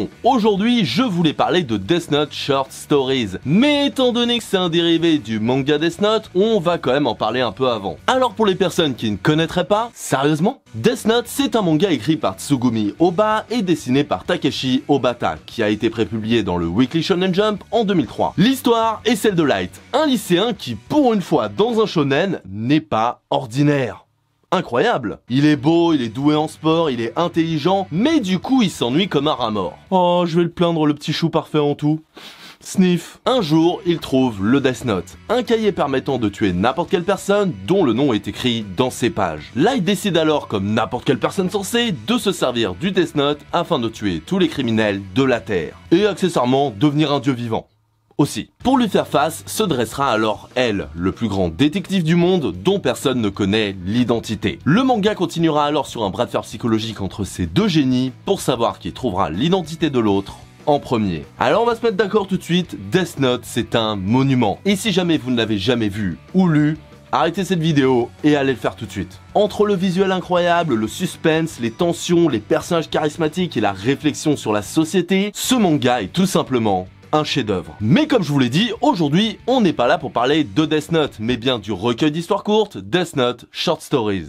Bon, aujourd'hui je voulais parler de Death Note Short Stories, mais étant donné que c'est un dérivé du manga Death Note, on va quand même en parler un peu avant. Alors pour les personnes qui ne connaîtraient pas, sérieusement, Death Note c'est un manga écrit par Tsugumi Ohba et dessiné par Takeshi Obata, qui a été prépublié dans le Weekly Shonen Jump en 2003. L'histoire est celle de Light, un lycéen qui pour une fois dans un shonen n'est pas ordinaire. Incroyable. Il est beau, il est doué en sport, il est intelligent, mais du coup il s'ennuie comme un rat mort. Oh, je vais le plaindre le petit chou parfait en tout. Sniff. Un jour, il trouve le Death Note, un cahier permettant de tuer n'importe quelle personne dont le nom est écrit dans ses pages. Light décide alors, comme n'importe quelle personne censée, de se servir du Death Note afin de tuer tous les criminels de la Terre. Et accessoirement, devenir un dieu vivant. Aussi. Pour lui faire face, se dressera alors elle, le plus grand détective du monde dont personne ne connaît l'identité. Le manga continuera alors sur un bras de fer psychologique entre ces deux génies pour savoir qui trouvera l'identité de l'autre en premier. Alors on va se mettre d'accord tout de suite, Death Note c'est un monument. Et si jamais vous ne l'avez jamais vu ou lu, arrêtez cette vidéo et allez le faire tout de suite. Entre le visuel incroyable, le suspense, les tensions, les personnages charismatiques et la réflexion sur la société, ce manga est tout simplement un chef-d'œuvre. Mais comme je vous l'ai dit, aujourd'hui, on n'est pas là pour parler de Death Note, mais bien du recueil d'histoires courtes Death Note Short Stories.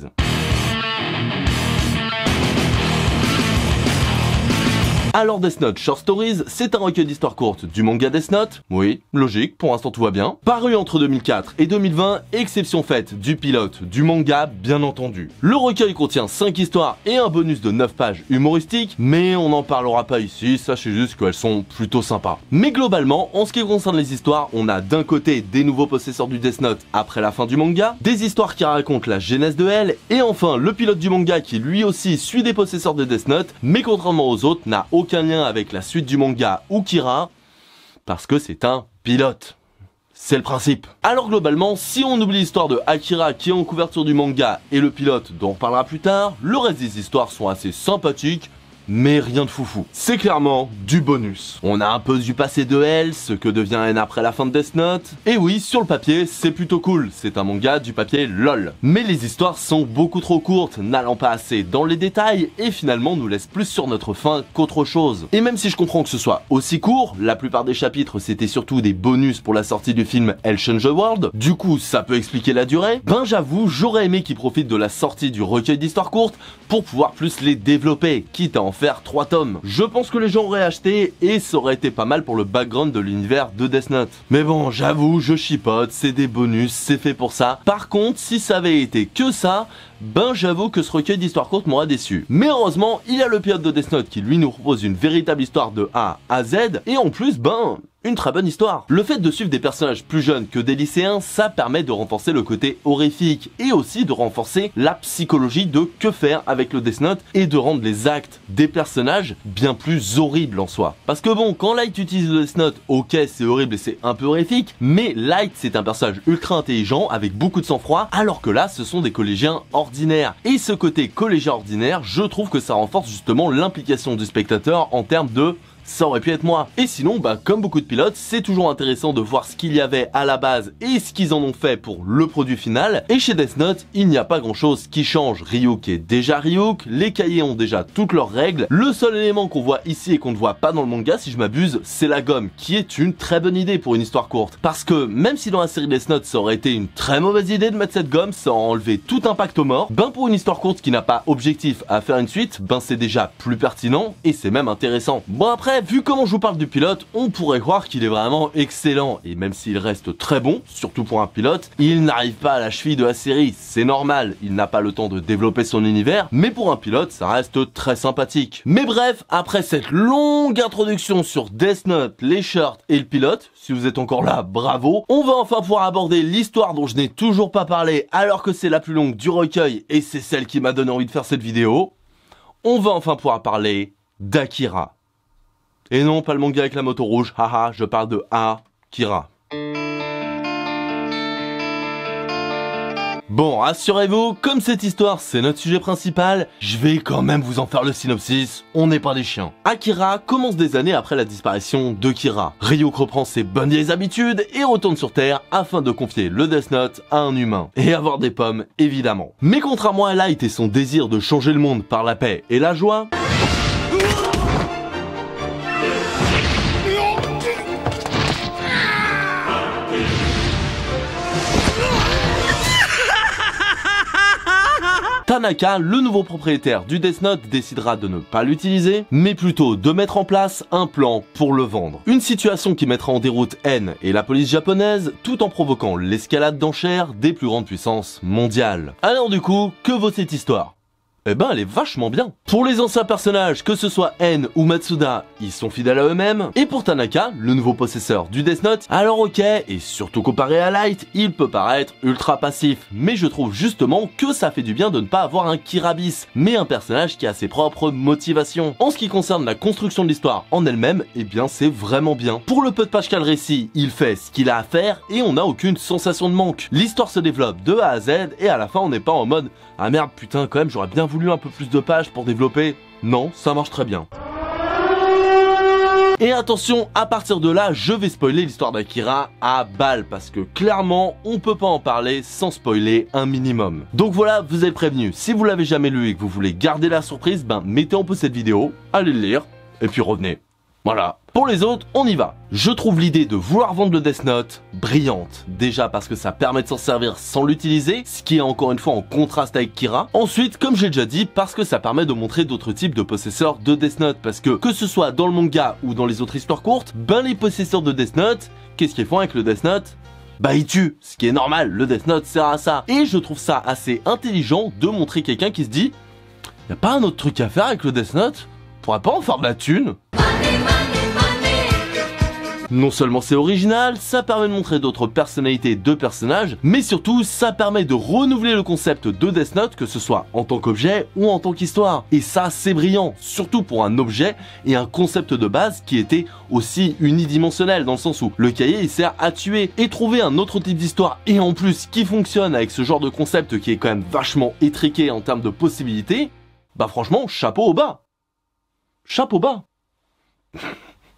Alors Death Note Short Stories, c'est un recueil d'histoires courtes du manga Death Note, oui, logique, pour l'instant tout va bien, paru entre 2004 et 2020, exception faite du pilote du manga bien entendu. Le recueil contient 5 histoires et un bonus de 9 pages humoristiques, mais on n'en parlera pas ici, sachez juste qu'elles sont plutôt sympas. Mais globalement, en ce qui concerne les histoires, on a d'un côté des nouveaux possesseurs du Death Note après la fin du manga, des histoires qui racontent la genèse de elle, et enfin le pilote du manga qui lui aussi suit des possesseurs de Death Note, mais contrairement aux autres, n'a aucun lien avec la suite du manga ou Kira, parce que c'est un pilote. C'est le principe. Alors globalement, si on oublie l'histoire de Akira qui est en couverture du manga et le pilote dont on parlera plus tard, le reste des histoires sont assez sympathiques, mais rien de foufou. C'est clairement du bonus. On a un peu du passé de elle, ce que devient N après la fin de Death Note. Et oui, sur le papier, c'est plutôt cool. C'est un manga du papier LOL. Mais les histoires sont beaucoup trop courtes, n'allant pas assez dans les détails, et finalement nous laissent plus sur notre faim qu'autre chose. Et même si je comprends que ce soit aussi court, la plupart des chapitres c'était surtout des bonus pour la sortie du film Elle Change the World, du coup ça peut expliquer la durée, ben j'avoue, j'aurais aimé qu'ils profitent de la sortie du recueil d'histoires courtes pour pouvoir plus les développer, quitte à en faire 3 tomes. Je pense que les gens auraient acheté et ça aurait été pas mal pour le background de l'univers de Death Note. Mais bon, j'avoue, je chipote, c'est des bonus, c'est fait pour ça. Par contre, si ça avait été que ça, ben j'avoue que ce recueil d'histoires courtes m'aurait déçu. Mais heureusement, il y a le pilote de Death Note qui lui nous propose une véritable histoire de A à Z, et en plus, ben, une très bonne histoire. Le fait de suivre des personnages plus jeunes que des lycéens, ça permet de renforcer le côté horrifique, et aussi de renforcer la psychologie de que faire avec le Death Note, et de rendre les actes des personnages bien plus horribles en soi. Parce que bon, quand Light utilise le Death Note, ok c'est horrible et c'est un peu horrifique, mais Light c'est un personnage ultra intelligent, avec beaucoup de sang-froid, alors que là ce sont des collégiens ordinaires. Et ce côté collégien ordinaire, je trouve que ça renforce justement l'implication du spectateur en termes de ça aurait pu être moi. Et sinon, bah comme beaucoup de pilotes, c'est toujours intéressant de voir ce qu'il y avait à la base et ce qu'ils en ont fait pour le produit final. Et chez Death Note, il n'y a pas grand chose qui change. Ryuk est déjà Ryuk, les cahiers ont déjà toutes leurs règles. Le seul élément qu'on voit ici et qu'on ne voit pas dans le manga, si je m'abuse, c'est la gomme, qui est une très bonne idée pour une histoire courte. Parce que même si dans la série Death Note, ça aurait été une très mauvaise idée de mettre cette gomme sans enlever tout impact aux morts, ben pour une histoire courte qui n'a pas objectif à faire une suite, ben c'est déjà plus pertinent et c'est même intéressant. Bon après, vu comment je vous parle du pilote, on pourrait croire qu'il est vraiment excellent, et même s'il reste très bon, surtout pour un pilote, il n'arrive pas à la cheville de la série, c'est normal, il n'a pas le temps de développer son univers, mais pour un pilote, ça reste très sympathique. Mais bref, après cette longue introduction sur Death Note, les shorts et le pilote, si vous êtes encore là, bravo, on va enfin pouvoir aborder l'histoire dont je n'ai toujours pas parlé, alors que c'est la plus longue du recueil, et c'est celle qui m'a donné envie de faire cette vidéo. On va enfin pouvoir parler d'Akira. Et non, pas le manga avec la moto rouge, haha, je parle de Akira. Bon, rassurez-vous, comme cette histoire c'est notre sujet principal, je vais quand même vous en faire le synopsis, on n'est pas des chiens. Akira commence des années après la disparition de Kira. Ryuk reprend ses bonnes vieilles habitudes et retourne sur Terre afin de confier le Death Note à un humain. Et avoir des pommes, évidemment. Mais contrairement à Light et son désir de changer le monde par la paix et la joie, Tanaka, le nouveau propriétaire du Death Note, décidera de ne pas l'utiliser, mais plutôt de mettre en place un plan pour le vendre. Une situation qui mettra en déroute N et la police japonaise, tout en provoquant l'escalade d'enchères des plus grandes puissances mondiales. Alors du coup, que vaut cette histoire ? Eh ben elle est vachement bien. Pour les anciens personnages, que ce soit N ou Matsuda, ils sont fidèles à eux-mêmes. Et pour Tanaka, le nouveau possesseur du Death Note, alors ok, et surtout comparé à Light, il peut paraître ultra passif. Mais je trouve justement que ça fait du bien de ne pas avoir un Kirabis, mais un personnage qui a ses propres motivations. En ce qui concerne la construction de l'histoire en elle-même, eh bien c'est vraiment bien. Pour le peu de pages qu'a le récit, il fait ce qu'il a à faire et on n'a aucune sensation de manque. L'histoire se développe de A à Z et à la fin on n'est pas en mode « Ah merde, putain quand même j'aurais bien voulu un peu plus de pages pour développer ». Non, ça marche très bien. Et attention, à partir de là, je vais spoiler l'histoire d'Akira à balle, parce que clairement, on peut pas en parler sans spoiler un minimum. Donc voilà, vous êtes prévenus, si vous l'avez jamais lu et que vous voulez garder la surprise, ben mettez en pause cette vidéo, allez le lire, et puis revenez. Voilà. Pour les autres, on y va. Je trouve l'idée de vouloir vendre le Death Note brillante. Déjà parce que ça permet de s'en servir sans l'utiliser, ce qui est encore une fois en contraste avec Kira. Ensuite, comme j'ai déjà dit, parce que ça permet de montrer d'autres types de possesseurs de Death Note. Parce que ce soit dans le manga ou dans les autres histoires courtes, ben les possesseurs de Death Note, qu'est-ce qu'ils font avec le Death Note ? Bah ils tuent, ce qui est normal, le Death Note sert à ça. Et je trouve ça assez intelligent de montrer quelqu'un qui se dit « Y'a pas un autre truc à faire avec le Death Note ? On pourrait pas en faire de la thune ?» Non seulement c'est original, ça permet de montrer d'autres personnalités de personnages, mais surtout ça permet de renouveler le concept de Death Note, que ce soit en tant qu'objet ou en tant qu'histoire. Et ça c'est brillant, surtout pour un objet et un concept de base qui était aussi unidimensionnel, dans le sens où le cahier il sert à tuer, et trouver un autre type d'histoire et en plus qui fonctionne avec ce genre de concept qui est quand même vachement étriqué en termes de possibilités, bah franchement chapeau au bas. Chapeau bas.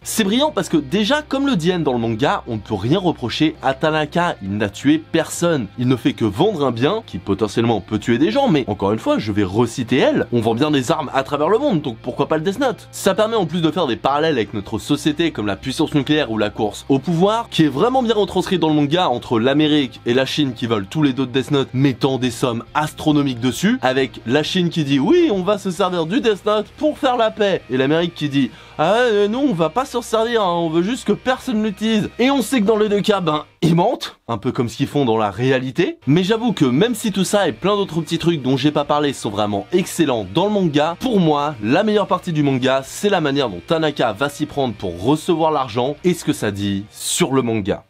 C'est brillant parce que déjà, comme le dit N dans le manga, on ne peut rien reprocher à Tanaka, il n'a tué personne. Il ne fait que vendre un bien qui potentiellement peut tuer des gens, mais encore une fois, je vais reciter elle, on vend bien des armes à travers le monde, donc pourquoi pas le Death Note? Ça permet en plus de faire des parallèles avec notre société comme la puissance nucléaire ou la course au pouvoir, qui est vraiment bien retranscrit dans le manga entre l'Amérique et la Chine qui veulent tous les deux de Death Note, mettant des sommes astronomiques dessus, avec la Chine qui dit oui, on va se servir du Death Note pour faire la paix, et l'Amérique qui dit ah ouais, non, on va pas s'en servir, hein, on veut juste que personne l'utilise. Et on sait que dans les deux cas, ben, ils mentent, un peu comme ce qu'ils font dans la réalité. Mais j'avoue que même si tout ça et plein d'autres petits trucs dont j'ai pas parlé sont vraiment excellents dans le manga, pour moi, la meilleure partie du manga, c'est la manière dont Tanaka va s'y prendre pour recevoir l'argent et ce que ça dit sur le manga.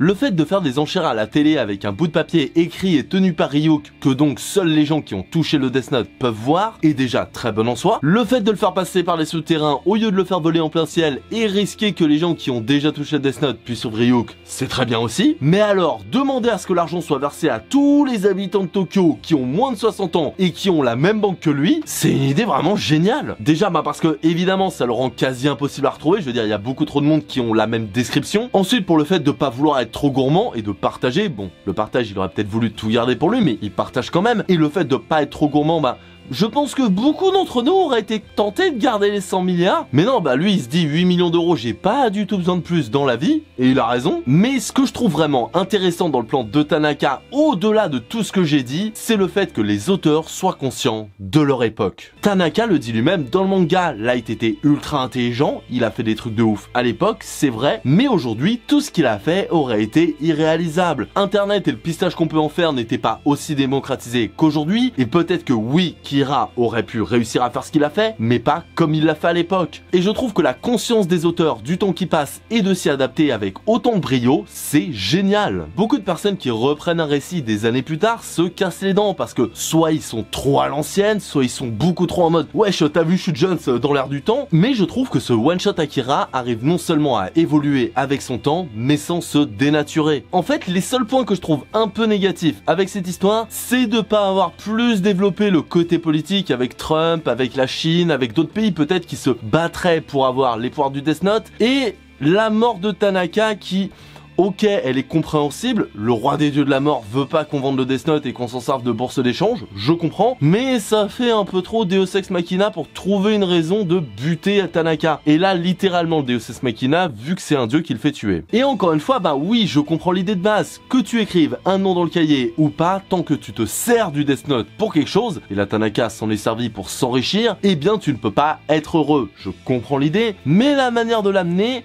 Le fait de faire des enchères à la télé avec un bout de papier écrit et tenu par Ryuk, que donc seuls les gens qui ont touché le Death Note peuvent voir, est déjà très bon en soi. Le fait de le faire passer par les souterrains au lieu de le faire voler en plein ciel et risquer que les gens qui ont déjà touché le Death Note puissent suivre Ryuk, c'est très bien aussi. Mais alors, demander à ce que l'argent soit versé à tous les habitants de Tokyo qui ont moins de 60 ans et qui ont la même banque que lui, c'est une idée vraiment géniale. Déjà, bah parce que évidemment ça le rend quasi impossible à retrouver, je veux dire il y a beaucoup trop de monde qui ont la même description. Ensuite, pour le fait de pas vouloir être trop gourmand et de partager, bon, le partage il aurait peut-être voulu tout garder pour lui, mais il partage quand même. Et le fait de pas être trop gourmand, bah je pense que beaucoup d'entre nous auraient été tentés de garder les 100 milliards. Mais non, bah lui il se dit 8 millions d'euros, j'ai pas du tout besoin de plus dans la vie. Et il a raison. Mais ce que je trouve vraiment intéressant dans le plan de Tanaka, au-delà de tout ce que j'ai dit, c'est le fait que les auteurs soient conscients de leur époque. Tanaka le dit lui-même dans le manga, Light était ultra intelligent, il a fait des trucs de ouf à l'époque, c'est vrai. Mais aujourd'hui, tout ce qu'il a fait aurait été irréalisable. Internet et le pistage qu'on peut en faire n'étaient pas aussi démocratisés qu'aujourd'hui. Et peut-être que oui, Kira aurait pu réussir à faire ce qu'il a fait, mais pas comme il l'a fait à l'époque. Et je trouve que la conscience des auteurs du temps qui passe et de s'y adapter avec autant de brio, c'est génial. Beaucoup de personnes qui reprennent un récit des années plus tard se cassent les dents parce que soit ils sont trop à l'ancienne, soit ils sont beaucoup trop en mode wesh t'as vu Shoot Jones dans l'air du temps. Mais je trouve que ce one shot Akira arrive non seulement à évoluer avec son temps, mais sans se dénaturer. En fait, les seuls points que je trouve un peu négatifs avec cette histoire, c'est de pas avoir plus développé le côté politique avec Trump, avec la Chine, avec d'autres pays peut-être qui se battraient pour avoir les pouvoirs du Death Note, et la mort de Tanaka qui, Ok, elle est compréhensible, le roi des dieux de la mort veut pas qu'on vende le Death Note et qu'on s'en serve de bourse d'échange, je comprends, mais ça fait un peu trop Deus Ex Machina pour trouver une raison de buter Tanaka. Et là, littéralement, le Deus Ex Machina, vu que c'est un dieu qui le fait tuer. Et encore une fois, bah oui, je comprends l'idée de base, que tu écrives un nom dans le cahier ou pas, tant que tu te sers du Death Note pour quelque chose, et la Tanaka s'en est servi pour s'enrichir, eh bien tu ne peux pas être heureux. Je comprends l'idée, mais la manière de l'amener...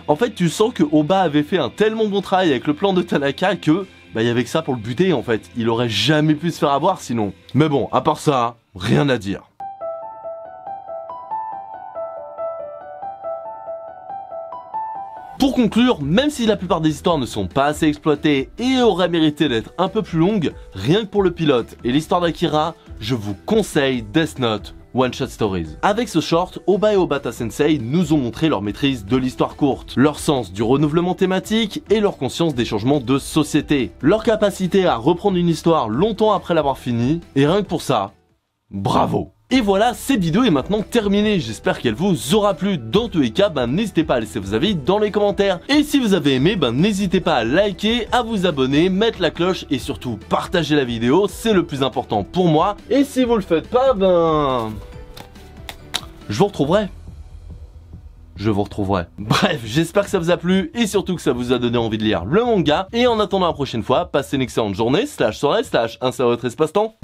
En fait, tu sens que Oba avait fait un tellement bon travail avec le plan de Tanaka que il y avait que ça pour le buter en fait. Il aurait jamais pu se faire avoir sinon. Mais bon, à part ça, rien à dire. Pour conclure, même si la plupart des histoires ne sont pas assez exploitées et auraient mérité d'être un peu plus longues, rien que pour le pilote et l'histoire d'Akira, je vous conseille Death Note One Shot Stories. Avec ce short, Oba et Obata Sensei nous ont montré leur maîtrise de l'histoire courte, leur sens du renouvellement thématique et leur conscience des changements de société, leur capacité à reprendre une histoire longtemps après l'avoir finie, et rien que pour ça, bravo! Et voilà, cette vidéo est maintenant terminée, j'espère qu'elle vous aura plu. Dans tous les cas, n'hésitez pas à laisser vos avis dans les commentaires. Et si vous avez aimé, n'hésitez pas à liker, à vous abonner, mettre la cloche et surtout partager la vidéo, c'est le plus important pour moi. Et si vous le faites pas, je vous retrouverai. Bref, j'espère que ça vous a plu et surtout que ça vous a donné envie de lire le manga. Et en attendant la prochaine fois, passez une excellente journée, /soirée, /un service espace-temps.